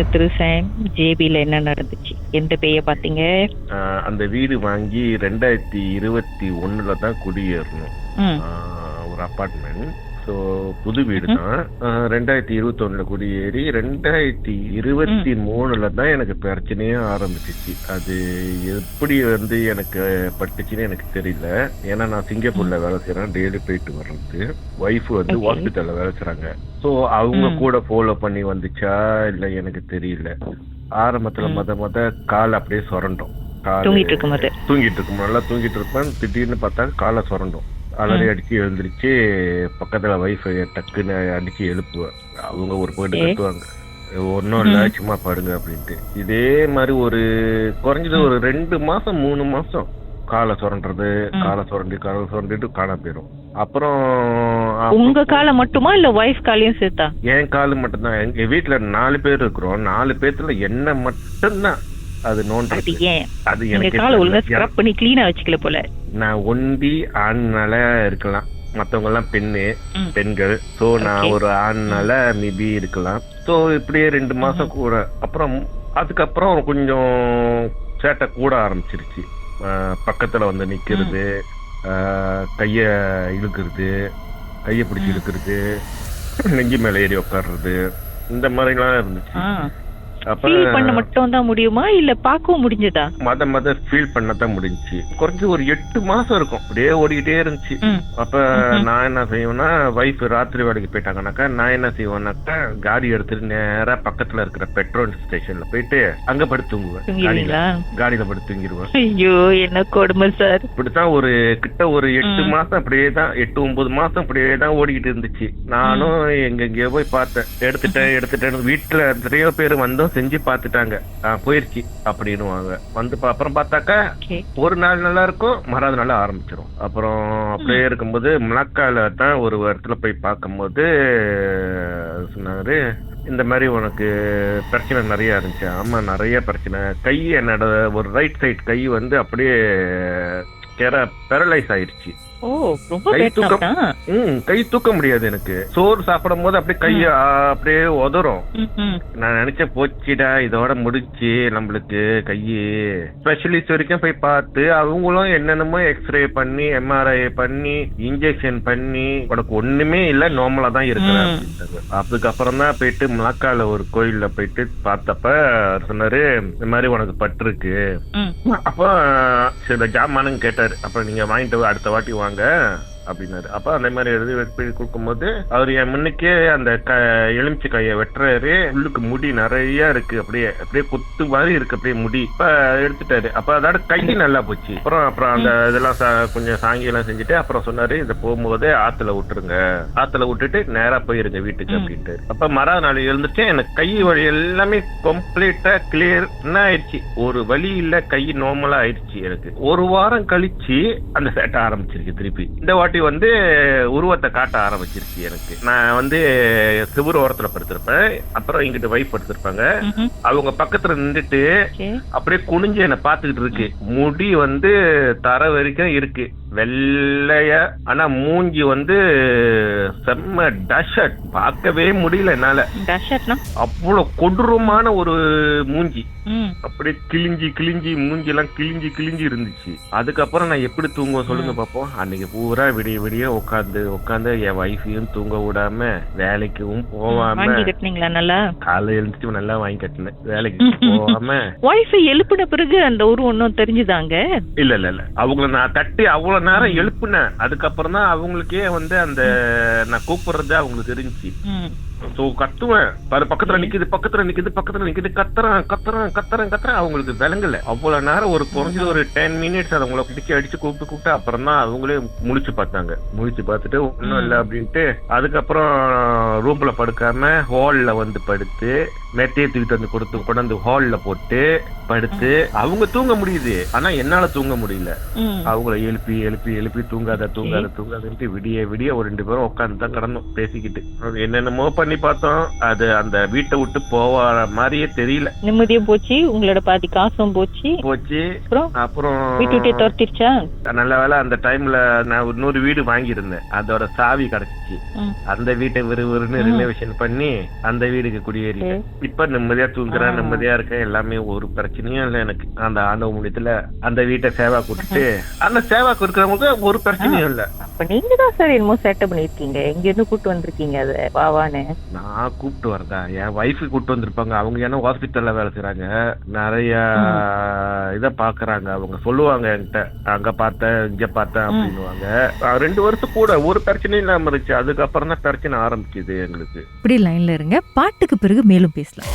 சொல்லுங்க திரு சாம், ஜேபில என்ன நடந்துச்சு? எந்த பேய பாத்தீங்க? அந்த வீடு வாங்கி 2021 தான் குடியேறணும். ஒரு அப்பார்ட்மெண்ட். ஸோ புது வீடு தான். 2021 குடியேறி 2023 தான் எனக்கு பிரச்சனையே ஆரம்பிச்சிச்சு. அது எப்படி எனக்கு பட்டுச்சுன்னு எனக்கு தெரியல. ஏன்னா நான் சிங்கப்பூர்ல வேலை செய்யறேன், டெய்லி போயிட்டு வர்றது. ஒய்ஃப் ஹாஸ்பிட்டல்ல வேலை செய்றாங்க. ஸோ அவங்க கூட ஃபாலோ பண்ணி வந்துச்சா இல்ல எனக்கு தெரியல. ஆரம்பத்துல மொத கால் அப்படியே சொரண்டும். தூங்கிட்டு இருக்கும் நல்லா தூங்கிட்டு இருப்பேன். திடீர்னு பார்த்தா காலை சொரண்டும். அலறி அடிச்சு எழுந்திருச்சு பக்கத்துல வைஃபை டக்குன்னு அடிச்சு எழுப்புவேன். அவங்க ஒரு போயிட்டு கட்டுவாங்க, ஒன்னும் இல்ல சும்மா பாருங்க அப்படின்ட்டு. இதே மாதிரி ஒரு குறைஞ்சது ஒரு 2 மாசம் 3 மாசம் காலை சுரண்டுறது, காலை சுரண்டிட்டு காண போயிடும். அப்புறம் உங்க காலை மட்டுமா இல்ல வைஃப் காலையும் சேர்த்தா? என் காலு மட்டும்தான். எங்க வீட்டுல 4 பேர் இருக்கிறோம். 4 பேர்த்துல என்ன மட்டும்தான் அது நோன்றது. அது எனக்கு காலை ஒழுங்கா ஸ்க்ரப் பண்ணி க்ளீனா வச்சுக்கல போல. நான் ஒண்டி ஆண்னால இருக்கலாம், மத்தவங்க எல்லாம் பெண்கள். சோ நான் ஒரு ஆண்னால மேபி இருக்கலாம். சோ இப்படியே 2 மாசம் கூட. அப்புறம் அதுக்கப்புறம் கொஞ்சம் சேட்டை கூட ஆரம்பிச்சிருச்சு. பக்கத்துல வந்து நிக்கிறது, கைய இழுக்கிறது, கைய பிடிச்சி இழுக்கிறது, நெஞ்சு மேல ஏறி உட்காடுறது, இந்த மாதிரி எல்லாம் இருந்துச்சு. ஃபீல் பண்ண மட்டும் தான் முடியுமா இல்ல பாக்கவும் முடிஞ்சதா? மத ஃபீல் பண்ணதான் முடிஞ்சுச்சு. குறைஞ்சு ஒரு 8 மாசம் இருக்கும், அப்படியே ஓடிக்கிட்டே இருந்துச்சு. அப்ப நான் என்ன செய்வேன்னா, வைஃப் ராத்திரி வேலைக்கு போயிட்டாங்கன்னாக்கா நான் என்ன செய்வேன்னாக்கா காடி எடுத்துட்டு நேரா பக்கத்துல இருக்கிற பெட்ரோல் ஸ்டேஷன்ல போயிட்டு அங்க படுத்து தூங்குவேன். காடியில படுத்து தூங்கிடுவேன். ஐயோ என்ன கொடுமை சார். இப்படித்தான் ஒரு கிட்ட ஒரு 8 மாசம் அப்படியே தான், 8-9 மாசம் அப்படியே தான் ஓடிக்கிட்டு இருந்துச்சு. நானும் எங்கெங்கயோ போய் பார்த்தேன், எடுத்துட்டேன். வீட்டுல நிறைய பேர் வந்தோம் செஞ்சு பாத்துட்டாங்க, போயிருச்சு அப்படின்னு வந்து அப்புறம் பார்த்தாக்கா ஒரு நாள் நல்லா இருக்கும், மறாவது நாள் ஆரம்பிச்சிடும். அப்புறம் அப்படியே இருக்கும்போது மலக்கால தான் ஒரு இடத்துல போய் பார்க்கும்போது சொன்னாரு, இந்த மாதிரி உனக்கு பிரச்சனை நிறைய இருந்துச்சு. ஆமா நிறைய பிரச்சனை. கை என்னோட ஒரு ரைட் சைட் கை வந்து அப்படியே பேரலைஸ் ஆயிடுச்சு. கை தூக்க முடியாது. எனக்கு சோறு சாப்பிடும் போது அப்படியே கைய அப்படியே உதறும். நான் நினைச்ச போச்சுடா இதோட முடிச்சு நம்மளுக்கு கையே. ஸ்பெஷலிஸ்ட் வரைக்கும் போய் பார்த்து அவங்களும் என்னென்னமோ எக்ஸ்ரே பண்ணி எம்ஆர்ஐ பண்ணி இன்ஜெக்ஷன் பண்ணி உனக்கு ஒண்ணுமே இல்ல, நார்மலா தான் இருக்கிறேன் அப்படின்ட்டாங்க. அதுக்கப்புறம் தான் போயிட்டு மலாக்கால ஒரு கோயில்ல போயிட்டு பார்த்தப்ப சொன்னாரு, இந்த மாதிரி உனக்கு பட்டிருக்கு. அப்ப சில ஜாமானுங்க கேட்டாரு. அப்ப நீங்க வாங்கிட்டு அடுத்த வாட்டி வாங்க அப்படின்னாரு. அப்ப அந்த மாதிரி எழுதி கொடுக்கும் போது அவர் என் முன்னுக்கே அந்த எலுமிச்சை கைய வெட்டுறாரு. உள்ளுக்கு முடி நிறைய இருக்கு, அப்படியே குத்து மாதிரி இருக்கு அப்படியே முடி. இப்ப எடுத்துட்டாரு. அப்ப அதோட கை நல்லா போச்சு. அப்புறம் அந்த இதெல்லாம் கொஞ்சம் சாங்கியெல்லாம் செஞ்சுட்டு அப்புறம் சொன்னாரு, இதை போகும்போதே ஆத்துல விட்டுருங்க, ஆத்துல விட்டுட்டு நேரா போயிருங்க வீட்டுக்கு அப்படின்ட்டு. அப்ப மறாவது நாள் எழுந்துட்டு எனக்கு கை வலி எல்லாமே கம்ப்ளீட்டா கிளியர் ஆயிடுச்சு. ஒரு வலி இல்ல, கை நார்மலா ஆயிடுச்சு. எனக்கு ஒரு வாரம் கழிச்சு அந்த சேட்டை ஆரம்பிச்சிருக்கு திருப்பி. இந்த வாட்டி வந்து உருவத்தை காட்ட ஆரம்பிச்சிருச்சு எனக்கு. நான் வந்து சிவரு ஓரத்துல படுத்திருப்பேன், அப்புறம் இங்கிட்டு வைஃப் படுத்திருப்பாங்க. அவங்க பக்கத்துல நின்றுட்டு அப்படியே குனிஞ்சு என்ன பாத்துக்கிட்டு இருக்கு. முடி வந்து தர வரைக்கும் இருக்கு, வெள்ளைய. ஆனா மூஞ்சி வந்து செம்ம டஷட், பார்க்கவே முடியல என்னால. அவ்வளவு கொடூரமான ஒரு மூஞ்சி, அப்படியே கிழிஞ்சி மூஞ்சி எல்லாம் கிழிஞ்சி இருந்துச்சு. அதுக்கப்புறம் நான் எப்படி தூங்குவேன் சொல்லுங்க பாப்போம். அன்னைக்கு பூரா விடிய உட்காந்து என் வைஃபையும் தூங்க விடாம, வேலைக்கும் போவாம, காலையில எழுந்துட்டு நல்லா வாங்கி கட்டினேன். வேலைக்கு போகாம வைஃபை எழுப்பின பிறகு அந்த ஒரு ஒன்னும் தெரிஞ்சுதாங்க. இல்ல அவங்கள நான் தட்டி அவ்வளவு நேரம் எழுப்புனேன். அதுக்கப்புறம் தான் அவங்களுக்கே வந்து அந்த நான் கூப்பிடுறது அவங்களுக்கு தெரிஞ்சு. சோ கத்துவேன், பக்கத்துல நிக்குது கத்துறேன். அவங்களுக்கு விளங்கல. அவ்வளவு நேரம் ஒரு குறைஞ்சது ஒரு 10 மினிட்ஸ் அவங்கள பிடிச்சி அடிச்சு கூப்பிட்டு அப்புறம் தான் அவங்களே முழிச்சு பார்த்தாங்க. முழிச்சு பார்த்துட்டு ஒன்னும் இல்ல அப்படின்ட்டு அதுக்கப்புறம் ரூம்ல படுக்காம ஹால்ல வந்து படுத்து மெத்தையை தூக்கிட்டு வந்து கொண்டாந்து ஹால்ல போட்டு படுத்து அவங்க தூங்க முடியுது. ஆனா என்னால தூங்க முடியல. அவங்கள எழுப்பி தூங்காத விடிய ஒரு 2 பேரும் உட்காந்து தான் கிடந்தோம் பேசிக்கிட்டு. என்னென்னமோ பண்ணி பண்ணி பார்த்தோம். அது அந்த வீட்டை விட்டு போவாத மாதிரியே தெரியல. நிம்மதியும் போச்சு, உங்களோட பாதி காசும் போச்சு. அப்புறம் வீட்டு விட்டே துரத்திருச்சா? நல்ல வேளை அந்த டைம்ல நான் இன்னொரு வீடு வாங்கியிருந்தேன், அதோட சாவி கிடைச்சிச்சு. அந்த வீட்டை விறுவிறுன்னு ரினோவேஷன் பண்ணி அந்த வீடுக்கு குடியேறிட்டேன். இப்ப நிம்மதியா தூங்குறேன், நிம்மதியா இருக்கேன், எல்லாமே ஒரு பிரச்சனையும் இல்லை எனக்கு. அந்த ஆண்டவ முடியத்துல அந்த வீட்டை சேவா கொடுத்துட்டு அந்த சேவா கொடுக்கறவங்களுக்கு ஒரு பிரச்சனையும் இல்லை. அப்ப நீங்க தான் சார் என்னமோ சேட்டை பண்ணிருக்கீங்க. எங்க இருந்து கூட்டு வந்திருக்கீங்க அத வாவான்னு? நான் கூப்பிட்டு வரதா? என் ஒய்ஃபு கூப்பிட்டு வந்திருப்பாங்க. அவங்க ஏன்னா ஹாஸ்பிட்டல்ல வேலை செய்றாங்க, நிறைய இத பாக்குறாங்க. அவங்க சொல்லுவாங்க என்கிட்ட, அங்க பார்த்தேன் இங்க பார்த்தேன் அப்படின்னுவாங்க. 2 வருஷம் கூட ஒரு பிரச்சனையும் இல்லாம இருந்துச்சு. அதுக்கப்புறம் தான் பிரச்சனை ஆரம்பிக்குது எங்களுக்கு. இப்படி லைன்ல இருங்க, பாட்டுக்கு பிறகு மேலும் பேசலாம்.